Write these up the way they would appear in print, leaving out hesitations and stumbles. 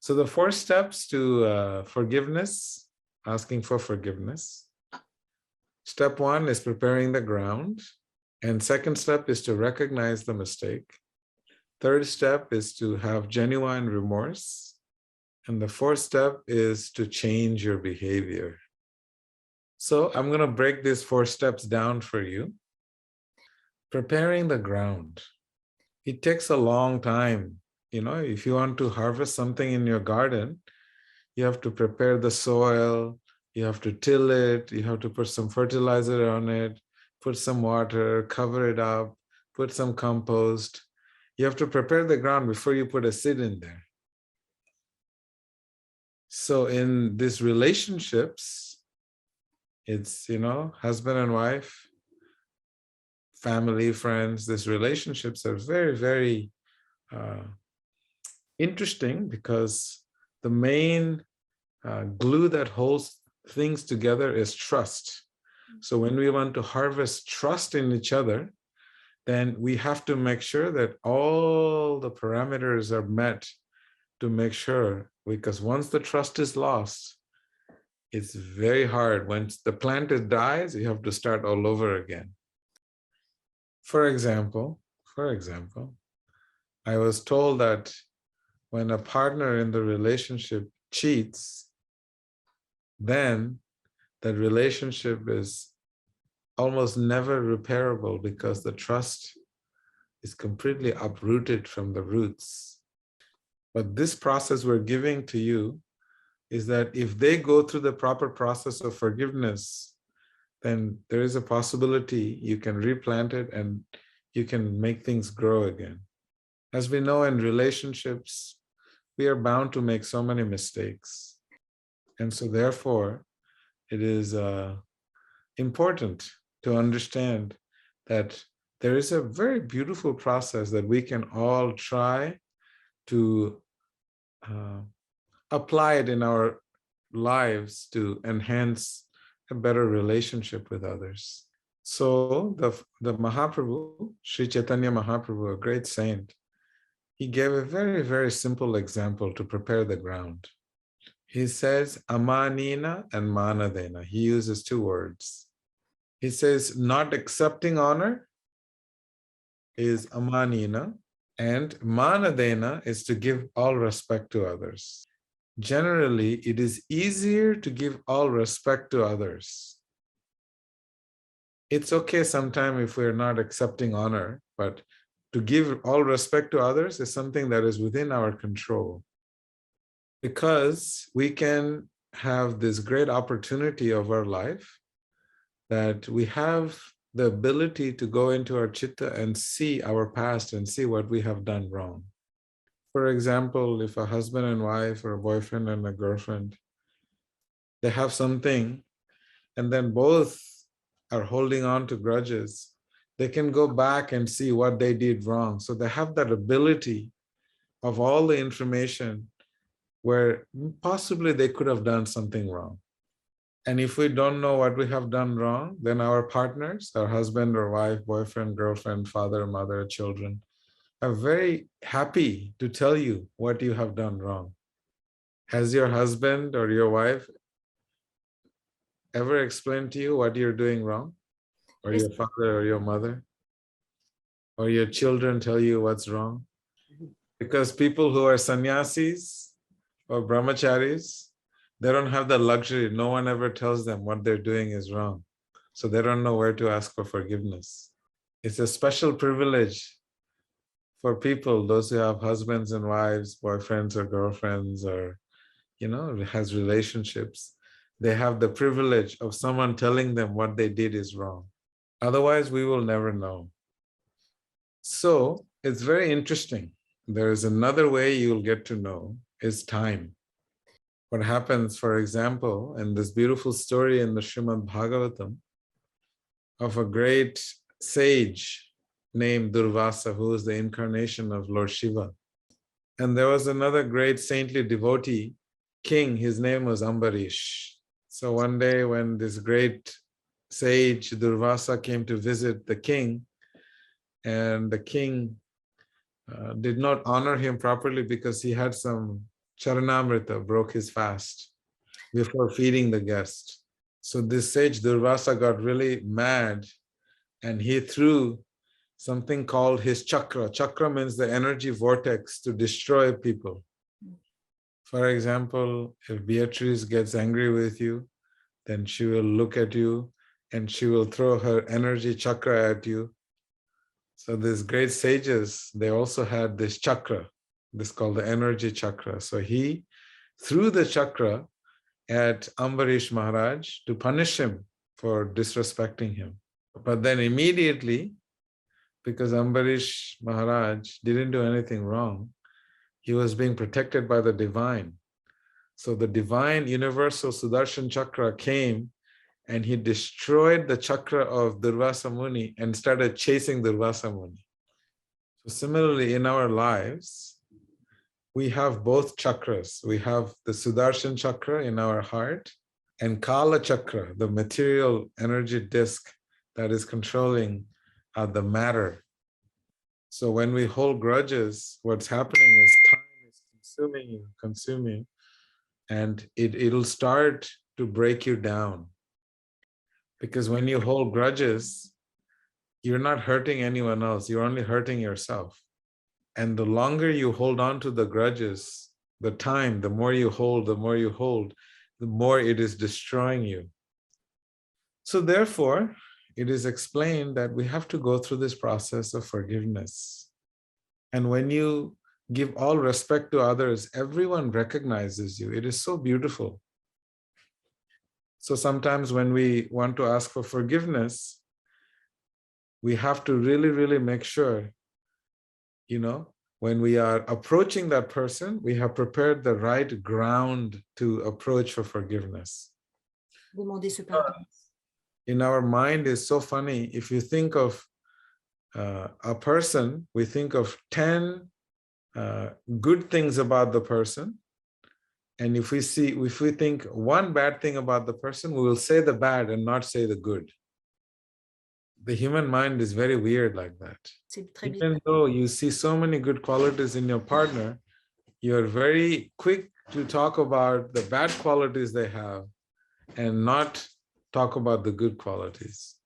So the 4 steps to forgiveness, asking for forgiveness. Step 1 is preparing the ground. And second step is to recognize the mistake. Third step is to have genuine remorse. And the fourth step is to change your behavior. So I'm going to break these 4 steps down for you. Preparing the ground. It takes a long time. You know, if you want to harvest something in your garden, you have to prepare the soil, you have to till it, you have to put some fertilizer on it, put some water, cover it up, put some compost. You have to prepare the ground before you put a seed in there. So in these relationships, it's, you know, husband and wife, family, friends, these relationships are very, very interesting because the main glue that holds things together is trust. So when we want to harvest trust in each other, then we have to make sure that all the parameters are met to make sure, because once the trust is lost, it's very hard. Once the plant dies, you have to start all over again. For example, I was told that when a partner in the relationship cheats, then that relationship is almost never repairable because the trust is completely uprooted from the roots. But this process we're giving to you is that if they go through the proper process of forgiveness, then there is a possibility you can replant it and you can make things grow again. As we know, in relationships, we are bound to make so many mistakes. And so therefore, it is important to understand that there is a very beautiful process that we can all try to apply it in our lives to enhance a better relationship with others. So the Mahaprabhu, Sri Chaitanya Mahaprabhu, a great saint, he gave a very, very simple example to prepare the ground. He says, amanina and manadena. He uses 2 words. He says, not accepting honor is amanina, and manadena is to give all respect to others. Generally, it is easier to give all respect to others. It's okay sometimes if we're not accepting honor, but to give all respect to others is something that is within our control. Because we can have this great opportunity of our life that we have the ability to go into our chitta and see our past and see what we have done wrong. For example, if a husband and wife or a boyfriend and a girlfriend, they have something and then both are holding on to grudges, they can go back and see what they did wrong. So they have that ability of all the information where possibly they could have done something wrong. And if we don't know what we have done wrong, then our partners, our husband or wife, boyfriend, girlfriend, father, mother, children, are very happy to tell you what you have done wrong. Has your husband or your wife ever explained to you what you're doing wrong? Or your father or your mother? Or your children tell you what's wrong? Because people who are sannyasis or brahmacharis, they don't have the luxury. No one ever tells them what they're doing is wrong. So they don't know where to ask for forgiveness. It's a special privilege for people, those who have husbands and wives, boyfriends or girlfriends, or, you know, has relationships. They have the privilege of someone telling them what they did is wrong. Otherwise, we will never know. So it's very interesting. There is another way you'll get to know is time. What happens, for example, in this beautiful story in the Srimad Bhagavatam of a great sage named Durvasa, who is the incarnation of Lord Shiva. And there was another great saintly devotee, king, his name was Ambarish. So one day when this great sage Durvasa came to visit the king, and the king did not honor him properly because he had some Charanamrita, broke his fast before feeding the guest. So this sage Durvasa got really mad and he threw something called his chakra. Chakra means the energy vortex to destroy people. For example, if Beatrice gets angry with you, then she will look at you and she will throw her energy chakra at you. So these great sages, they also had this chakra, this called the energy chakra. So he threw the chakra at Ambarish Maharaj to punish him for disrespecting him. But then immediately, because Ambarish Maharaj didn't do anything wrong, he was being protected by the divine. So the divine universal Sudarshan Chakra came and he destroyed the chakra of Durvasa Muni and started chasing Durvasa Muni. So similarly, in our lives, we have both chakras. We have the Sudarshan Chakra in our heart and Kala Chakra, the material energy disk that is controlling the matter. So when we hold grudges, what's happening is time is consuming you, and it'll start to break you down. Because when you hold grudges, you're not hurting anyone else, you're only hurting yourself. And the longer you hold on to the grudges, the more you hold, the more it is destroying you. So therefore, it is explained that we have to go through this process of forgiveness. And when you give all respect to others, everyone recognizes you. It is so beautiful. So sometimes when we want to ask for forgiveness, we have to really, really make sure, when we are approaching that person, we have prepared the right ground to approach for forgiveness. In our mind is so funny. If you think of a person, we think of 10 good things about the person. And if we think one bad thing about the person, we will say the bad and not say the good. The human mind is very weird like that. Even though you see so many good qualities in your partner, you're very quick to talk about the bad qualities they have and not talk about the good qualities.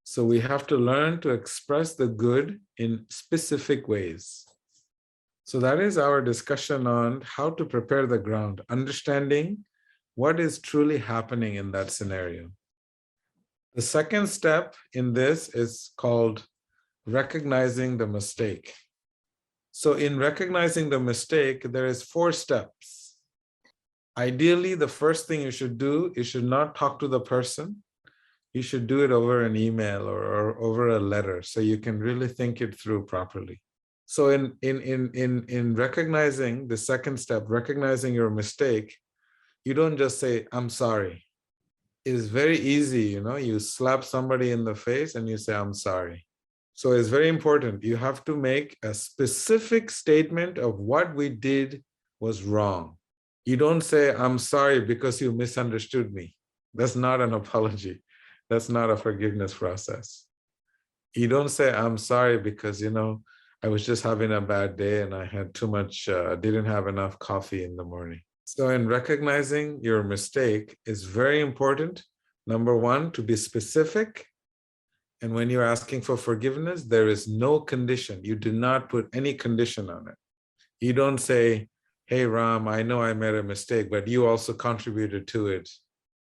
So we have to learn to express the good in specific ways. So that is our discussion on how to prepare the ground, understanding what is truly happening in that scenario. The second step in this is called recognizing the mistake. So in recognizing the mistake, there is 4 steps. Ideally, the first thing you should do, you should not talk to the person. You should do it over an email or over a letter so you can really think it through properly. So in recognizing the second step, recognizing your mistake, you don't just say, I'm sorry. It is very easy, you slap somebody in the face and you say, I'm sorry. So it's very important. You have to make a specific statement of what we did was wrong. You don't say, I'm sorry because you misunderstood me. That's not an apology. That's not a forgiveness process. You don't say, I'm sorry because, I was just having a bad day and I had too much, didn't have enough coffee in the morning. So in recognizing your mistake is very important. Number 1, to be specific. And when you're asking for forgiveness, there is no condition. You do not put any condition on it. You don't say, hey, Ram, I know I made a mistake, but you also contributed to it.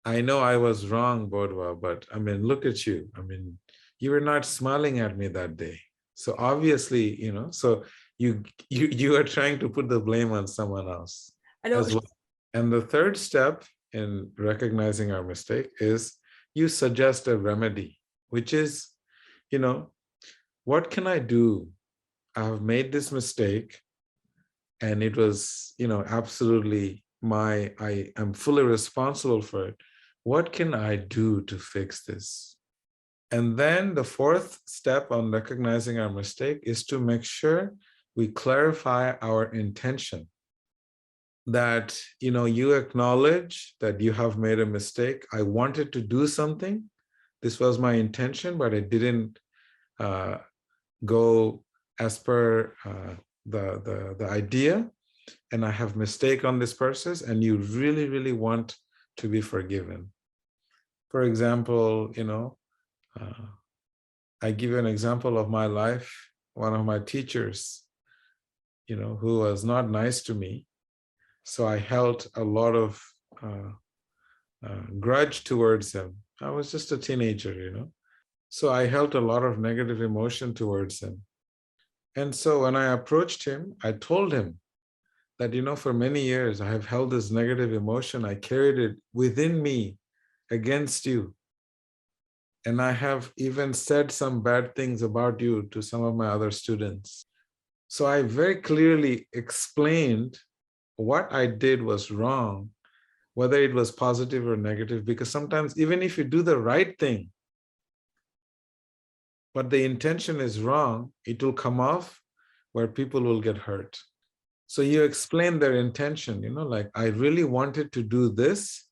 I know I was wrong, Bodwa, but look at you. You were not smiling at me that day. So obviously, so you are trying to put the blame on someone else as well. And the third step in recognizing our mistake is you suggest a remedy, which is, what can I do? I have made this mistake and it was, absolutely I am fully responsible for it. What can I do to fix this? And then the fourth step on recognizing our mistake is to make sure we clarify our intention. That, you acknowledge that you have made a mistake. I wanted to do something. This was my intention, but it didn't go as per the idea. and I have mistake on this person, and you really, really want to be forgiven. For example, I give you an example of my life. One of my teachers, who was not nice to me. So I held a lot of grudge towards him. I was just a teenager, So I held a lot of negative emotion towards him. And so when I approached him, I told him that, for many years, I have held this negative emotion. I carried it within me against you. And I have even said some bad things about you to some of my other students. So I very clearly explained what I did was wrong, whether it was positive or negative, because sometimes even if you do the right thing, but the intention is wrong, it will come off where people will get hurt. So you explain their intention, like, I really wanted to do this.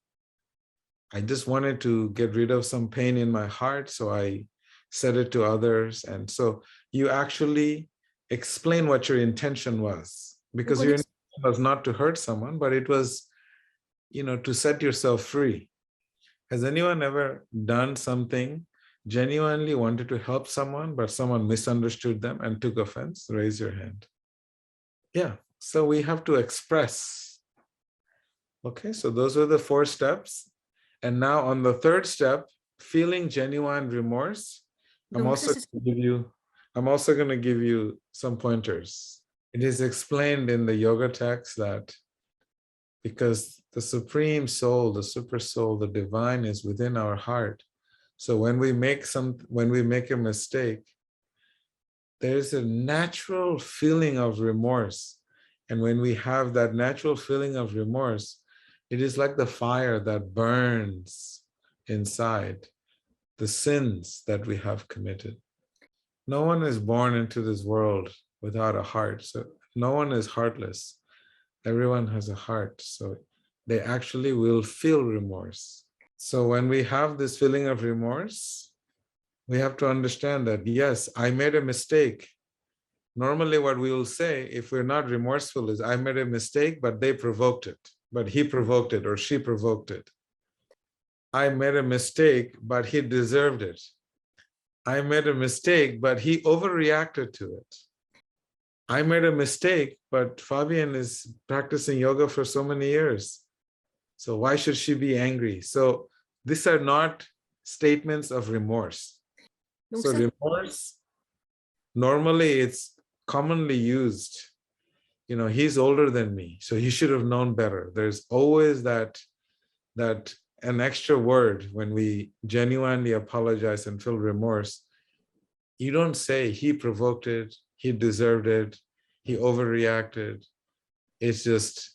I just wanted to get rid of some pain in my heart. So I said it to others. And so you actually explain what your intention was, because your intention was not to hurt someone, but it was, to set yourself free. Has anyone ever done something, genuinely wanted to help someone, but someone misunderstood them and took offense? Raise your hand. Yeah, so we have to express. Okay, so those are the 4 steps. And now on the 3rd step, feeling genuine remorse, I'm also going to give you some pointers. It is explained in the yoga text that because the supreme soul, the super soul, the divine is within our heart. So when we make a mistake, there's a natural feeling of remorse. And when we have that natural feeling of remorse, it is like the fire that burns inside the sins that we have committed. No one is born into this world without a heart. So no one is heartless. Everyone has a heart. So they actually will feel remorse. So when we have this feeling of remorse, we have to understand that, yes, I made a mistake. Normally what we will say, if we're not remorseful, is I made a mistake, but they provoked it. But he provoked it or she provoked it. I made a mistake, but he deserved it. I made a mistake, but he overreacted to it. I made a mistake, but Fabian is practicing yoga for so many years. So why should she be angry? So these are not statements of remorse. So remorse, normally it's commonly used, he's older than me, so he should have known better. There's always that an extra word when we genuinely apologize and feel remorse. You don't say he provoked it, he deserved it, he overreacted. It's just,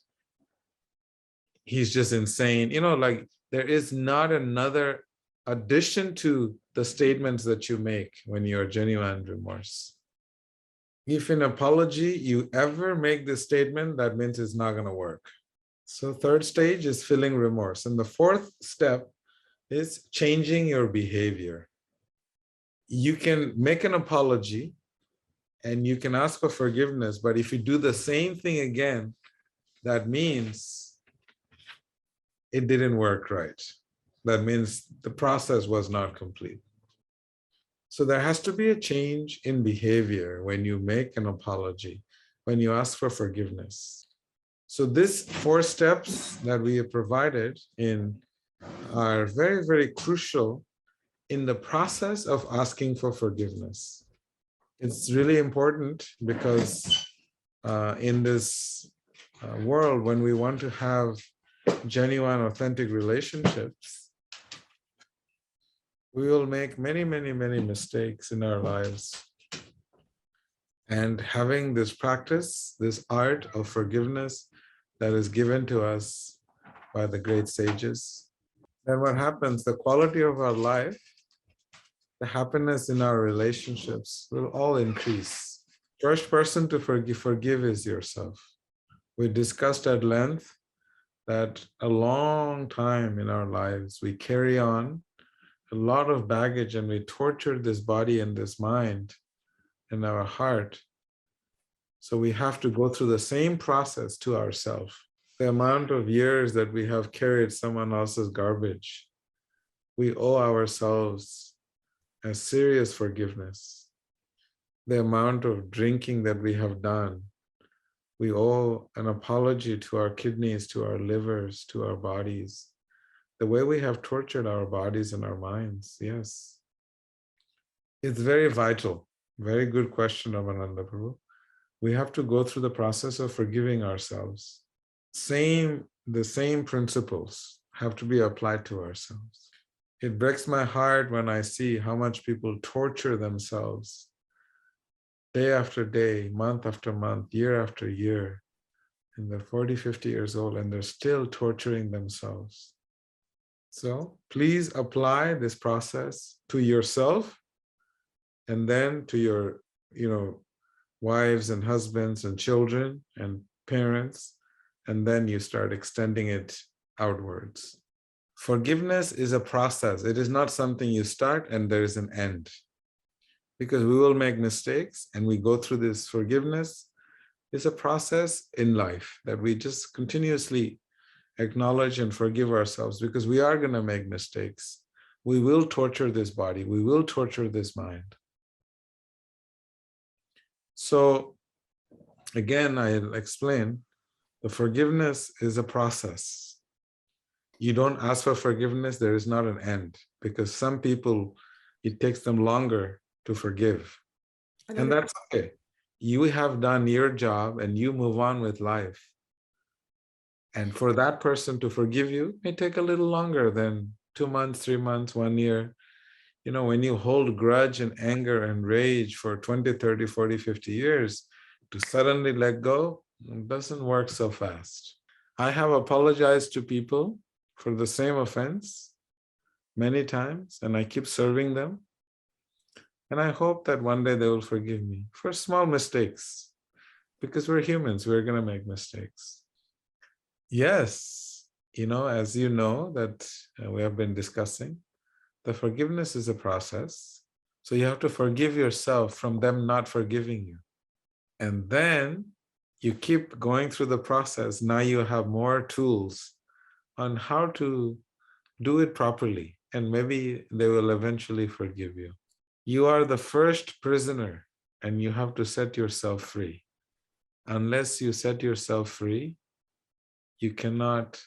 he's just insane. Like there is not another addition to the statements that you make when you're genuine remorse. If in apology you ever make this statement, that means it's not going to work. So 3rd stage is feeling remorse. And the 4th step is changing your behavior. You can make an apology and you can ask for forgiveness, but if you do the same thing again, that means it didn't work right. That means the process was not complete. So there has to be a change in behavior when you make an apology, when you ask for forgiveness. So these 4 steps that we have provided in are very, very crucial in the process of asking for forgiveness. It's really important because in this world, when we want to have genuine, authentic relationships, we will make many, many, many mistakes in our lives. And having this practice, this art of forgiveness that is given to us by the great sages, then what happens, the quality of our life, the happiness in our relationships will all increase. First person to forgive is yourself. We discussed at length that a long time in our lives, we carry on a lot of baggage and we torture this body and this mind and our heart. So we have to go through the same process to ourselves. The amount of years that we have carried someone else's garbage, we owe ourselves a serious forgiveness. The amount of drinking that we have done, we owe an apology to our kidneys, to our livers, to our bodies. The way we have tortured our bodies and our minds, yes. It's very vital. Very good question, Ramananda Prabhu. We have to go through the process of forgiving ourselves. The same principles have to be applied to ourselves. It breaks my heart when I see how much people torture themselves day after day, month after month, year after year, and they're 40, 50 years old, and they're still torturing themselves. So please apply this process to yourself and then to your, wives and husbands and children and parents, and then you start extending it outwards. Forgiveness is a process. It is not something you start and there is an end. Because we will make mistakes and we go through this forgiveness. It's a process in life that we just continuously acknowledge and forgive ourselves, because we are going to make mistakes. We will torture this body. We will torture this mind. So again, I'll explain, the forgiveness is a process. You don't ask for forgiveness, there is not an end, because some people, it takes them longer to forgive. And that's okay. You have done your job and you move on with life. And for that person to forgive you may take a little longer than 2 months, 3 months, 1 year. When you hold grudge and anger and rage for 20, 30, 40, 50 years, to suddenly let go, it doesn't work so fast. I have apologized to people for the same offense many times, and I keep serving them. And I hope that one day they will forgive me for small mistakes, because we're humans, we're going to make mistakes. Yes, as you know that we have been discussing, the forgiveness is a process. So you have to forgive yourself from them not forgiving you. And then you keep going through the process. Now you have more tools on how to do it properly. And maybe they will eventually forgive you. You are the first prisoner and you have to set yourself free. Unless you set yourself free, you cannot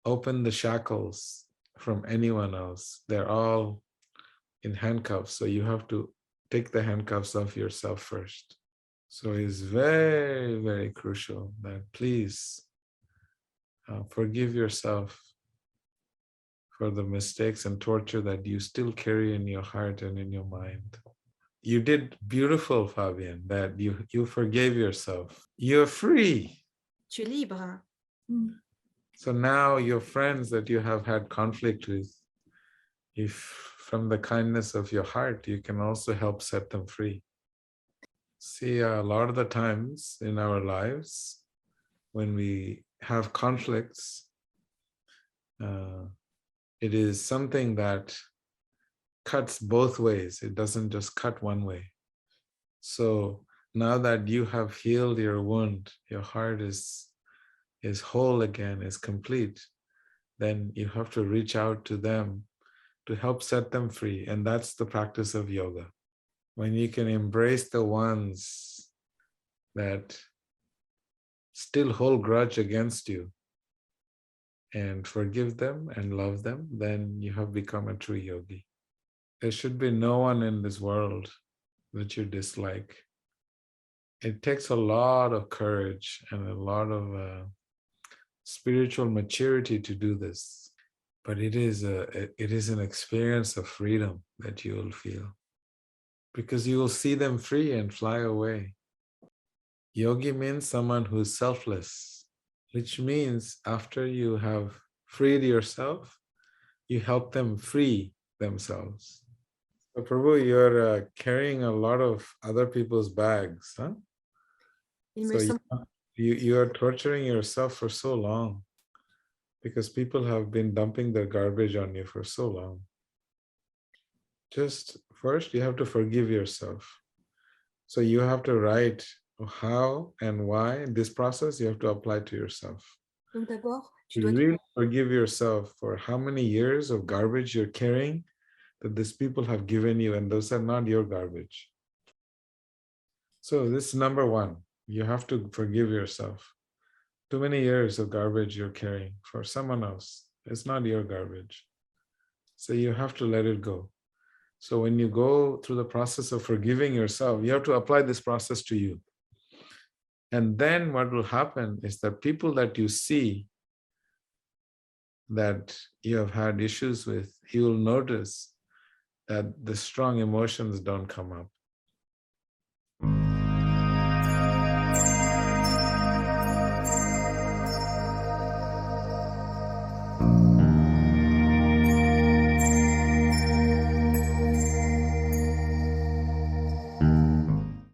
open the shackles from anyone else. They're all in handcuffs. So you have to take the handcuffs off yourself first. So it's very, very crucial that please forgive yourself for the mistakes and torture that you still carry in your heart and in your mind. You did beautiful, Fabian, that you forgave yourself. You're free. Tu es libre. So now your friends that you have had conflict with, if from the kindness of your heart, you can also help set them free. See, a lot of the times in our lives, when we have conflicts, it is something that cuts both ways. It doesn't just cut one way. So now that you have healed your wound, your heart is whole again, is complete, then you have to reach out to them to help set them free. And that's the practice of yoga. When you can embrace the ones that still hold grudge against you and forgive them and love them, then you have become a true yogi. There should be no one in this world that you dislike. It takes a lot of courage and a lot of spiritual maturity to do this, but it is an experience of freedom that you will feel, because you will see them free and fly away. Yogi means someone who's selfless, which means after you have freed yourself, you help them free themselves. So Prabhu, you're carrying a lot of other people's bags, huh? So you are torturing yourself for so long, because people have been dumping their garbage on you for so long. Just first, you have to forgive yourself. So you have to write how and why this process you have to apply to yourself. Donc d'abord, tu You dois really forgive yourself for how many years of garbage you're carrying that these people have given you, and those are not your garbage. So this is number one. You have to forgive yourself. Too many years of garbage you're carrying for someone else. It's not your garbage. So you have to let it go. So when you go through the process of forgiving yourself, you have to apply this process to you. And then what will happen is that people that you see that you have had issues with, you will notice that the strong emotions don't come up.